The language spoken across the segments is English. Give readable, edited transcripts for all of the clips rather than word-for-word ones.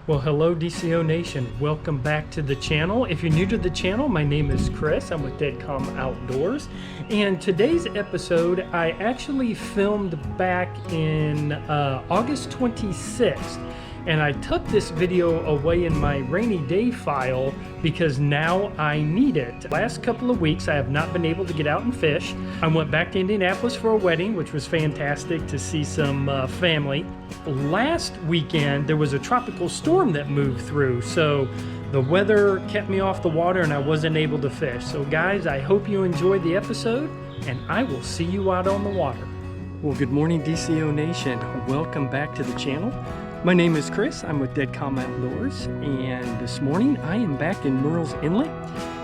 Well, hello DCO Nation. Welcome back to the channel. If you're new to the channel, my name is Chris. I'm with Dead Calm Outdoors. And today's episode, I actually filmed back in August 26th. And I took this video away in my rainy day file because now I need it. Last couple of weeks, I have not been able to get out and fish. I went back to Indianapolis for a wedding, which was fantastic to see some family. Last weekend, there was a tropical storm that moved through, so the weather kept me off the water and I wasn't able to fish. So guys, I hope you enjoyed the episode and I will see you out on the water. Well, good morning DCO Nation. Welcome back to the channel. My name is Chris. I'm with Dead Calm Outdoors, and this morning I am back in Murrells Inlet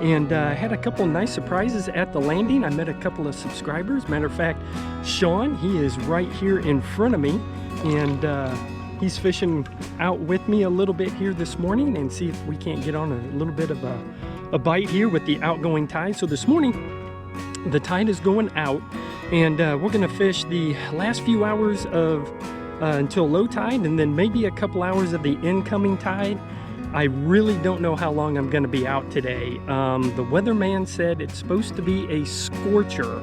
and had a couple nice surprises at the landing. I met a couple of subscribers. Matter of fact, Sean, he is right here in front of me, and he's fishing out with me a little bit here this morning and see if we can't get on a little bit of a bite here with the outgoing tide. So this morning the tide is going out, and we're gonna fish the last few hours of until low tide, and then maybe a couple hours of the incoming tide. I really don't know how long I'm going to be out today. The weatherman said it's supposed to be a scorcher.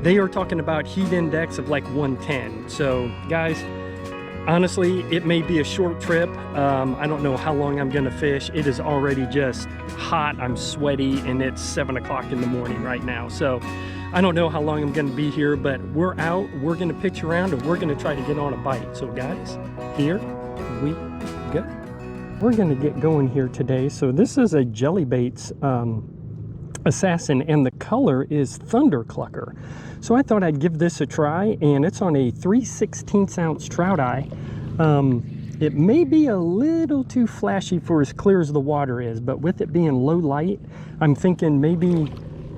They are talking about heat index of like 110. So guys, honestly, it may be a short trip. I don't know how long I'm going to fish. It is already just hot. I'm sweaty, and it's 7 o'clock in the morning right now. So I don't know how long I'm going to be here, but we're out. We're going to pitch around, and we're going to try to get on a bite. So guys, here we go. We're going to get going here today. So this is a jelly baits assassin, and the color is Thunder Clucker. So I thought I'd give this a try, and it's on a 3/16 ounce trout eye. It may be a little too flashy for as clear as the water is, but with it being low light, I'm thinking maybe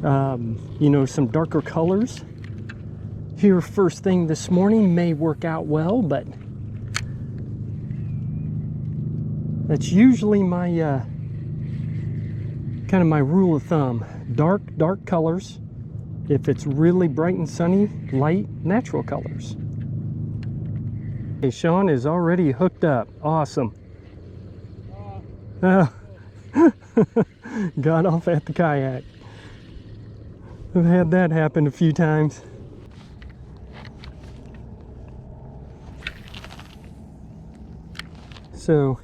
you know, some darker colors here first thing this morning may work out well, but that's usually my kind of my rule of thumb. Dark colors. If it's really bright and sunny, light natural colors. Hey, Sean is already hooked up. Awesome. Got off at the kayak. I've had that happen a few times. So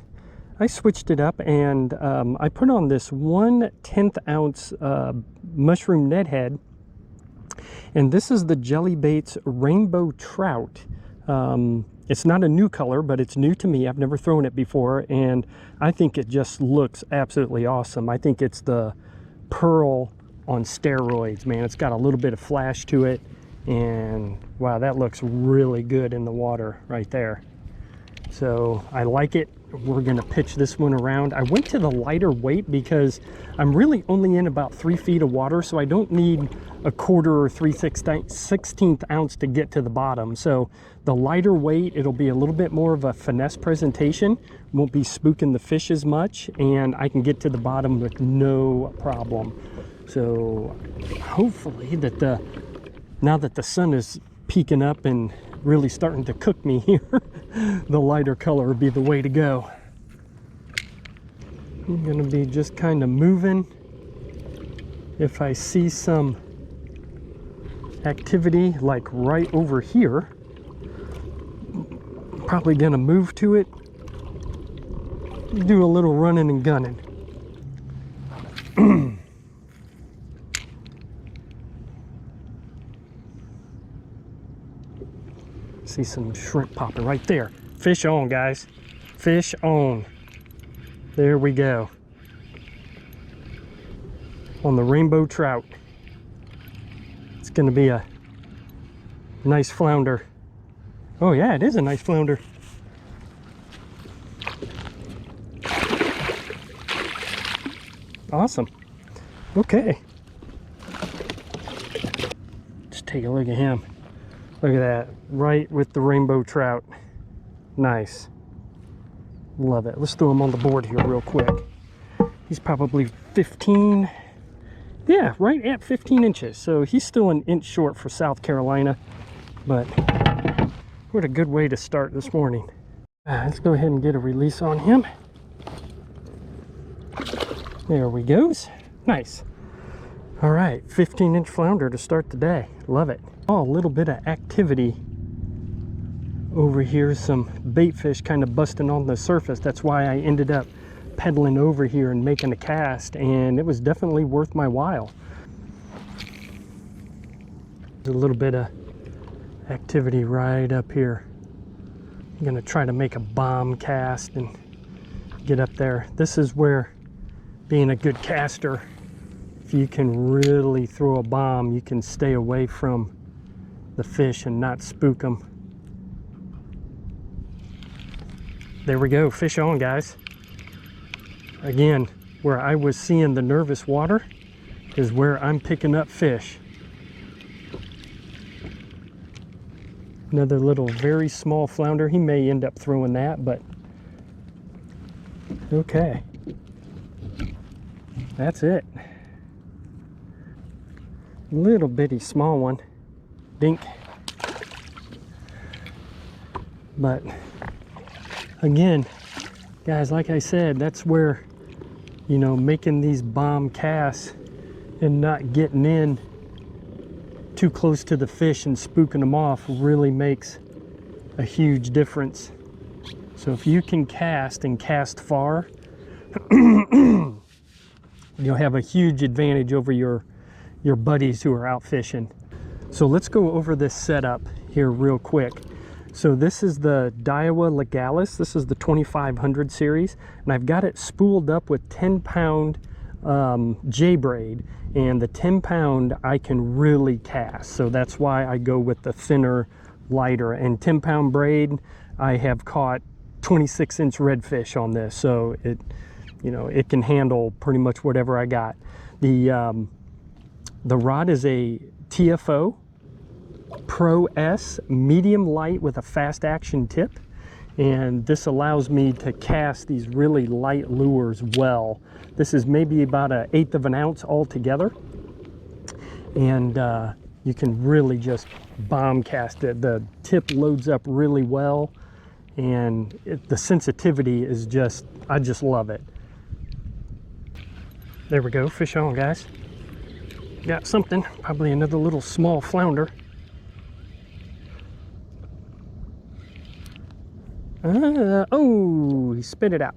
I switched it up, and I put on this 1/10 ounce mushroom net head, and this is the Jelly Baits Rainbow Trout. It's not a new color, but it's new to me. I've never thrown it before, and I think it just looks absolutely awesome. I think it's the pearl on steroids, man. It's got a little bit of flash to it, and wow, that looks really good in the water right there. So I like it. We're gonna pitch this one around. I went to the lighter weight because I'm really only in about 3 feet of water, so I don't need a 1/4 or 3/16 ounce to get to the bottom. So the lighter weight, it'll be a little bit more of a finesse presentation, won't be spooking the fish as much, and I can get to the bottom with no problem. So hopefully that now that the sun is peeking up and really starting to cook me here, the lighter color would be the way to go. I'm gonna be just kind of moving. If I see some activity like right over here, I'm probably gonna move to it, do a little running and gunning. See some shrimp popping right there. Fish on, guys. Fish on. There we go. On the rainbow trout. It's going to be a nice flounder. Oh yeah, it is a nice flounder. Awesome. Okay. Just take a look at him. Look at that, right with the rainbow trout. Nice. Love it. Let's throw him on the board here real quick. He's probably 15. Yeah, right at 15 inches. So he's still an inch short for South Carolina, but what a good way to start this morning. Let's go ahead and get a release on him. There we goes. Nice. All right, 15-inch flounder to start the day. Love it. Oh, a little bit of activity over here. Some bait fish kind of busting on the surface. That's why I ended up pedaling over here and making a cast, and it was definitely worth my while. There's a little bit of activity right up here. I'm gonna try to make a bomb cast and get up there. This is where being a good caster, if you can really throw a bomb, you can stay away from the fish and not spook them. There we go, fish on, guys. Again, where I was seeing the nervous water is where I'm picking up fish. Another little very small flounder. He may end up throwing that, but okay. That's it. Little bitty small one. Dink. But again, guys, like I said, that's where, you know, making these bomb casts and not getting in too close to the fish and spooking them off really makes a huge difference. So if you can cast and cast far, you'll have a huge advantage over your buddies who are out fishing. So let's go over this setup here real quick. So this is the Daiwa Legalis. This is the 2500 series, and I've got it spooled up with 10-pound J-braid, and the 10-pound I can really cast. So that's why I go with the thinner, lighter, and 10-pound braid. I have caught 26-inch redfish on this, so it, you know, it can handle pretty much whatever I got. The rod is a TFO Pro S medium light with a fast action tip, and this allows me to cast these really light lures well. This is maybe about 1/8 of an ounce altogether, and you can really just bomb cast it. The tip loads up really well, and the sensitivity is just, I just love it. There we go, fish on, guys. Got something, probably another little small flounder. Oh, he spit it out.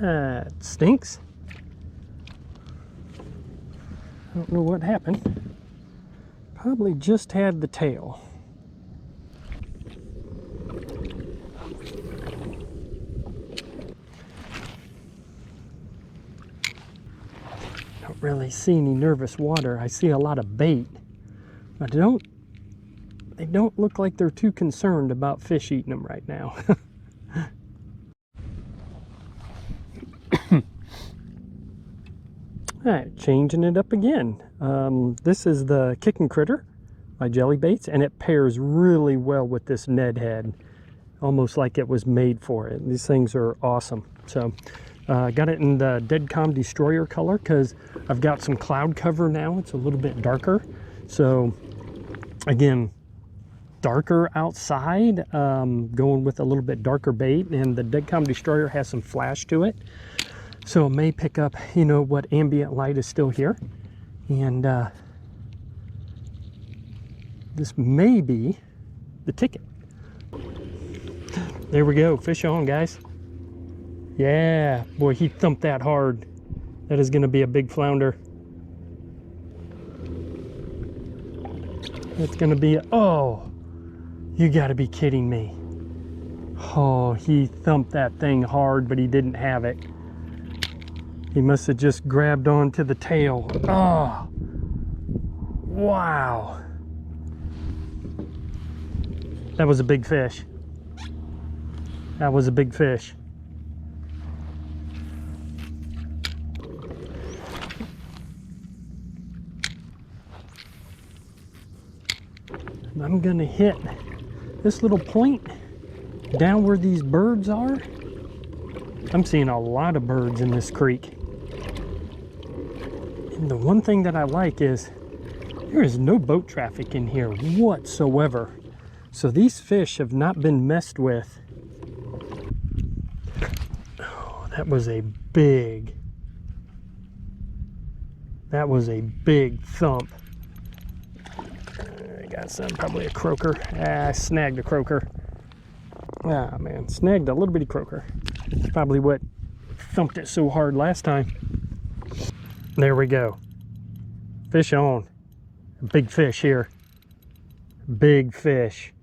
That stinks. I don't know what happened. Probably just had the tail. Don't really see any nervous water. I see a lot of bait, but they don't look like they're too concerned about fish eating them right now. All right, changing it up again. This is the Kickin' Critter by Jelly Baits, and it pairs really well with this Ned head, almost like it was made for it. These things are awesome. So got it in the Dead Calm Destroyer color because I've got some cloud cover now. It's a little bit darker. So again, darker outside, going with a little bit darker bait, and the Dead Calm Destroyer has some flash to it. So it may pick up, you know, what ambient light is still here. And this may be the ticket. There we go, fish on, guys. Yeah, boy, he thumped that hard. That is gonna be a big flounder. It's gonna be, oh, you gotta be kidding me. Oh, he thumped that thing hard, but he didn't have it. He must have just grabbed onto the tail. Oh, wow. That was a big fish. That was a big fish. I'm gonna hit this little point down where these birds are. I'm seeing a lot of birds in this creek. And the one thing that I like is there is no boat traffic in here whatsoever. So these fish have not been messed with. Oh, That was a big thump. I got some, probably a croaker. I snagged a croaker. Ah, man, snagged a little bitty croaker. That's probably what thumped it so hard last time. There we go. Fish on. Big fish here. Big fish.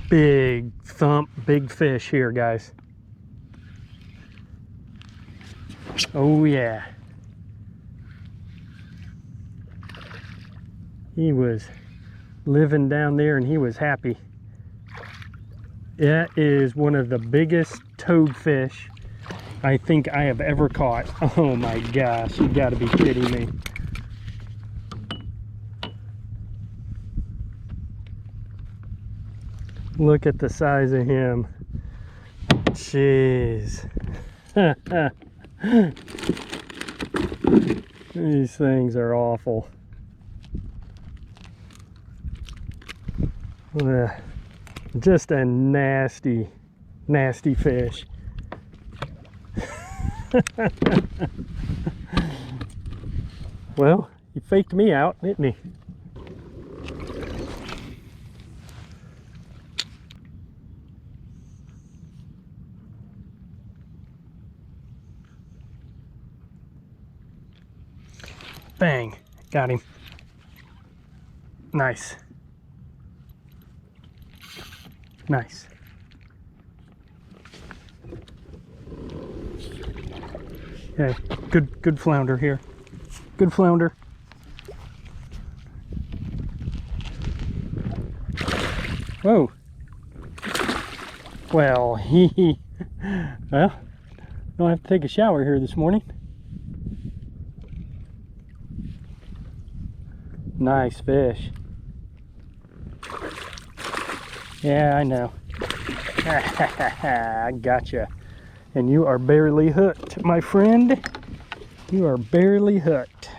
Big thump, big fish here, guys. Oh yeah. He was living down there and he was happy. That is one of the biggest toadfish I think I have ever caught. Oh my gosh, you gotta be kidding me. Look at the size of him. Jeez. These things are awful. Just a nasty, nasty fish. Well, he faked me out, didn't he? Bang, got him. Nice. Nice. Okay, good flounder here. Good flounder. Whoa. Well, well, don't have to take a shower here this morning. Nice fish. Yeah, I know. I gotcha. And you are barely hooked, my friend. You are barely hooked.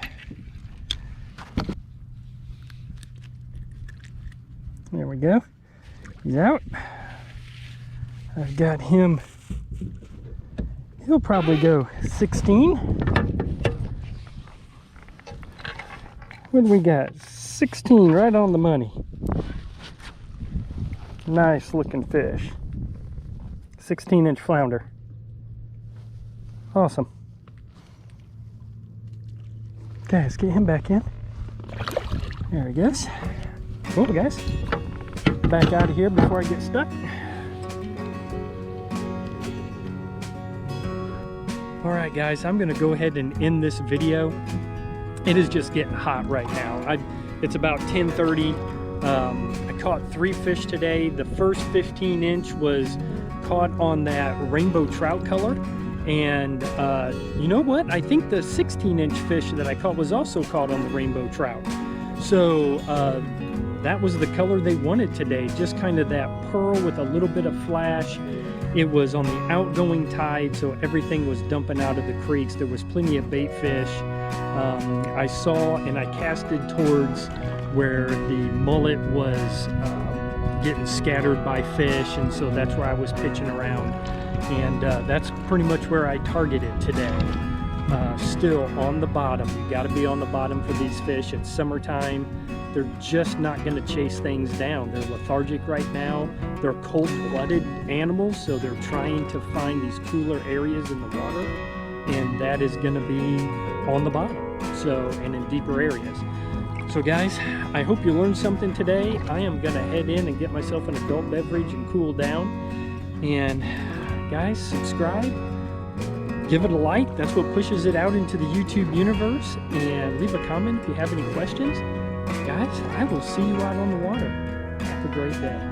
There we go. He's out. I've got him. He'll probably go 16. What do we got? 16, right on the money. Nice looking fish. 16-inch flounder. Awesome. Okay, let's get him back in. There he goes. Cool, guys. Back out of here before I get stuck. Alright guys, I'm gonna go ahead and end this video. It is just getting hot right now. It's about 10:30. I caught 3 fish today. The first 15-inch was caught on that rainbow trout color. And you know what? I think the 16-inch fish that I caught was also caught on the rainbow trout. So that was the color they wanted today. Just kind of that pearl with a little bit of flash. It was on the outgoing tide, so everything was dumping out of the creeks. There was plenty of bait fish. I saw and I casted towards where the mullet was getting scattered by fish, and so that's where I was pitching around. And that's pretty much where I targeted today. Still on the bottom. You got to be on the bottom for these fish. It's summertime. They're just not going to chase things down. They're lethargic right now. They're cold-blooded animals, so they're trying to find these cooler areas in the water, and that is going to be on the bottom, so, and in deeper areas. So guys, I hope you learned something today. I am going to head in and get myself an adult beverage and cool down. And guys, subscribe, give it a like. That's what pushes it out into the YouTube universe. And leave a comment if you have any questions. Guys, I will see you out on the water. Have a great day.